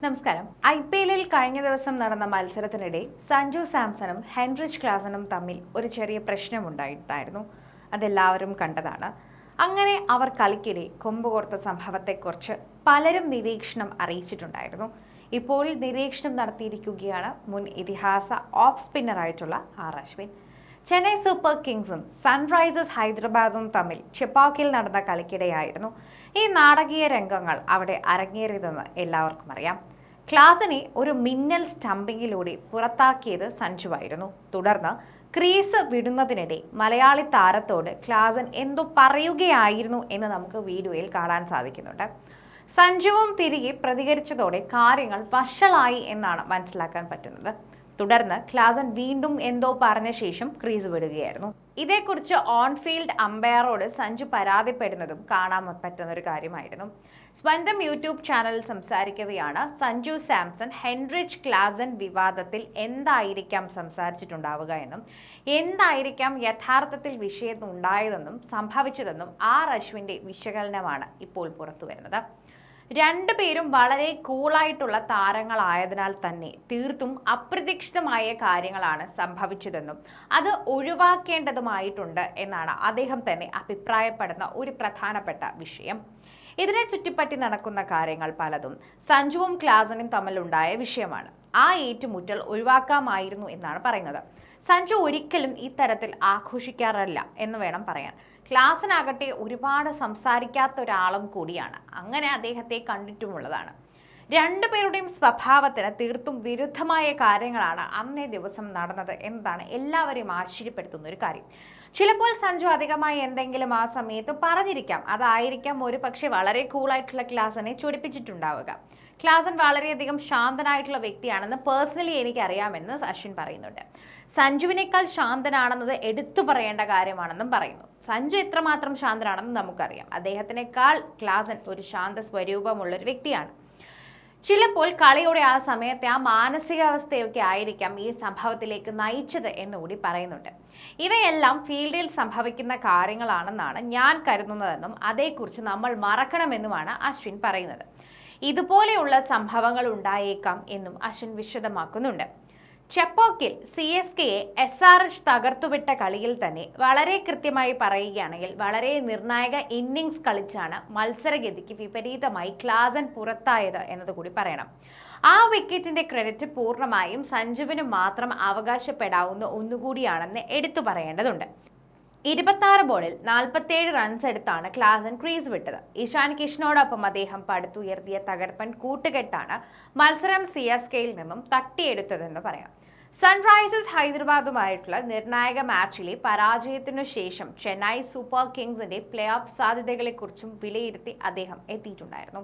നമസ്കാരം. IPL-ൽ കഴിഞ്ഞ ദിവസം നടന്ന മത്സരത്തിനിടെ സഞ്ജു സാംസണും ഹെൻറിച്ച് ക്ലാസനും തമ്മിൽ ഒരു ചെറിയ പ്രശ്നമുണ്ടായിട്ടായിരുന്നു. അതെല്ലാവരും കണ്ടതാണ്. അങ്ങനെ അവർ കളിക്കിടെ കൊമ്പുകോർത്ത സംഭവത്തെക്കുറിച്ച് പലരും നിരീക്ഷണം അറിയിച്ചിട്ടുണ്ടായിരുന്നു. ഇപ്പോൾ നിരീക്ഷണം നടത്തിയിരിക്കുകയാണ് മുൻ ഇതിഹാസ ഓഫ് സ്പിന്നറായിട്ടുള്ള അശ്വിൻ. ചെന്നൈ സൂപ്പർ കിങ്സും സൺറൈസേഴ്സ് ഹൈദരാബാദും തമ്മിൽ ചെപ്പാക്കിൽ നടന്ന കളിക്കിടെയായിരുന്നു ഈ നാടകീയ രംഗങ്ങൾ അവിടെ അരങ്ങേറിയതെന്ന് എല്ലാവർക്കും അറിയാം. ക്ലാസനെ ഒരു മിന്നൽ സ്റ്റംപിങ്ങിലൂടെ പുറത്താക്കിയത് സഞ്ജുവായിരുന്നു. തുടർന്ന് ക്രീസ് വിടുന്നതിനിടെ മലയാളി താരത്തോട് ക്ലാസൻ എന്തോ പറയുകയായിരുന്നു എന്ന് നമുക്ക് വീഡിയോയിൽ കാണാൻ സാധിക്കുന്നുണ്ട്. സഞ്ജുവും തിരികെ പ്രതികരിച്ചതോടെ കാര്യങ്ങൾ വഷളായി എന്നാണ് മനസ്സിലാക്കാൻ പറ്റുന്നത്. തുടർന്ന് ക്ലാസൻ വീണ്ടും എന്തോ പറഞ്ഞ ശേഷം ക്രീസ് വിടുകയായിരുന്നു. ഇതേക്കുറിച്ച് ഓൺ ഫീൽഡ് അമ്പയറോട് സഞ്ജു പരാതിപ്പെടുന്നതും കാണാൻ പറ്റുന്ന ഒരു കാര്യമായിരുന്നു. സ്വന്തം യൂട്യൂബ് ചാനലിൽ സംസാരിക്കവെയാണ് സഞ്ജു സാംസൺ ഹെൻറിച്ച് ക്ലാസൻ വിവാദത്തിൽ എന്തായിരിക്കാം സംസാരിച്ചിട്ടുണ്ടാവുക എന്നും എന്തായിരിക്കാം യഥാർത്ഥത്തിൽ വിഷയം ഉണ്ടായതെന്നും സംഭവിച്ചതെന്നും അശ്വിന്റെ വിശകലനമാണ് ഇപ്പോൾ പുറത്തു വരുന്നത്. രണ്ടുപേരും വളരെ കൂളായിട്ടുള്ള താരങ്ങളായതിനാൽ തന്നെ തീർത്തും അപ്രതീക്ഷിതമായ കാര്യങ്ങളാണ് സംഭവിച്ചതെന്നും അത് ഒഴിവാക്കേണ്ടതുമായിട്ടുണ്ട് എന്നാണ് അദ്ദേഹം തന്നെ അഭിപ്രായപ്പെടുന്ന ഒരു പ്രധാനപ്പെട്ട വിഷയം. ഇതിനെ ചുറ്റിപ്പറ്റി നടക്കുന്ന കാര്യങ്ങൾ പലതും സഞ്ജുവും ക്ലാസനും തമ്മിലുണ്ടായ വിഷയമാണ്. ഏറ്റുമുട്ടൽ ഒഴിവാക്കാമായിരുന്നു എന്നാണ് പറയുന്നത്. സഞ്ജു ഒരിക്കലും ഇത്തരത്തിൽ ആഘോഷിക്കാറില്ല എന്ന് വേണം പറയാൻ. ക്ലാസനാകട്ടെ ഒരുപാട് സംസാരിക്കാത്ത ഒരാളും കൂടിയാണ്. അങ്ങനെ അദ്ദേഹത്തെ കണ്ടിട്ടുമുള്ളതാണ്. രണ്ടുപേരുടെയും സ്വഭാവത്തിന് തീർത്തും വിരുദ്ധമായ കാര്യങ്ങളാണ് അന്നേ ദിവസം നടന്നത് എന്നതാണ് എല്ലാവരെയും ആശ്ചര്യപ്പെടുത്തുന്ന ഒരു കാര്യം. ചിലപ്പോൾ സഞ്ജു അധികമായി എന്തെങ്കിലും ആ സമയത്ത് പറഞ്ഞിരിക്കാം. അതായിരിക്കാം ഒരു പക്ഷെ വളരെ കൂളായിട്ടുള്ള ക്ലാസനെ ചൊടിപ്പിച്ചിട്ടുണ്ടാവുക. ക്ലാസൻ വളരെയധികം ശാന്തനായിട്ടുള്ള വ്യക്തിയാണെന്ന് പേഴ്സണലി എനിക്കറിയാമെന്ന് അശ്വിൻ പറയുന്നുണ്ട്. സഞ്ജുവിനേക്കാൾ ശാന്തനാണെന്നത് എടുത്തു പറയേണ്ട കാര്യമാണെന്നും പറയുന്നു. സഞ്ജു എത്രമാത്രം ശാന്തനാണെന്ന് നമുക്കറിയാം. അദ്ദേഹത്തിനേക്കാൾ ക്ലാസൻ ഒരു ശാന്ത സ്വരൂപമുള്ളൊരു വ്യക്തിയാണ്. ചിലപ്പോൾ കളിയുടെ ആ സമയത്തെ ആ മാനസികാവസ്ഥയൊക്കെ ആയിരിക്കാം ഈ സംഭവത്തിലേക്ക് നയിച്ചത് എന്നുകൂടി പറയുന്നുണ്ട്. ഇവയെല്ലാം ഫീൽഡിൽ സംഭവിക്കുന്ന കാര്യങ്ങളാണെന്നാണ് ഞാൻ കരുതുന്നതെന്നും അതേക്കുറിച്ച് നമ്മൾ മറക്കണമെന്നുമാണ് അശ്വിൻ പറയുന്നത്. ഇതുപോലെയുള്ള സംഭവങ്ങൾ ഉണ്ടായേക്കാം എന്നും അശ്വിൻ വിശദമാക്കുന്നുണ്ട്. ചെപ്പോക്കിൽ CSKയെ SRH തകർത്തുവിട്ട കളിയിൽ തന്നെ വളരെ കൃത്യമായി പറയുകയാണെങ്കിൽ വളരെ നിർണായക ഇന്നിംഗ്സ് കളിച്ചാണ് മത്സരഗതിക്ക് വിപരീതമായി ക്ലാസൻ പുറത്തായത് എന്നതുകൂടി പറയണം. വിക്കറ്റിന്റെ ക്രെഡിറ്റ് പൂർണ്ണമായും സഞ്ജുവിന് മാത്രം അവകാശപ്പെടാവുന്ന ഒന്നുകൂടിയാണെന്ന് എടുത്തു പറയേണ്ടതുണ്ട്. 26 ബോളിൽ 47 റൺസ് എടുത്താണ് ക്ലാസൻ ക്രീസ് വിട്ടത്. ഇഷാൻ കിഷനോടൊപ്പം അദ്ദേഹം പടുത്തുയർത്തിയ തകർപ്പൻ കൂട്ടുകെട്ടാണ് മത്സരം CSKയിൽ നിന്നും തട്ടിയെടുത്തതെന്ന് പറയാം. സൺറൈസേഴ്സ് ഹൈദരാബാദുമായിട്ടുള്ള നിർണായക മാച്ചിലെ പരാജയത്തിനു ശേഷം ചെന്നൈ സൂപ്പർ കിങ്സിന്റെ പ്ലേ ഓഫ് സാധ്യതകളെക്കുറിച്ചും വിലയിരുത്തി അദ്ദേഹം എത്തിയിട്ടുണ്ടായിരുന്നു.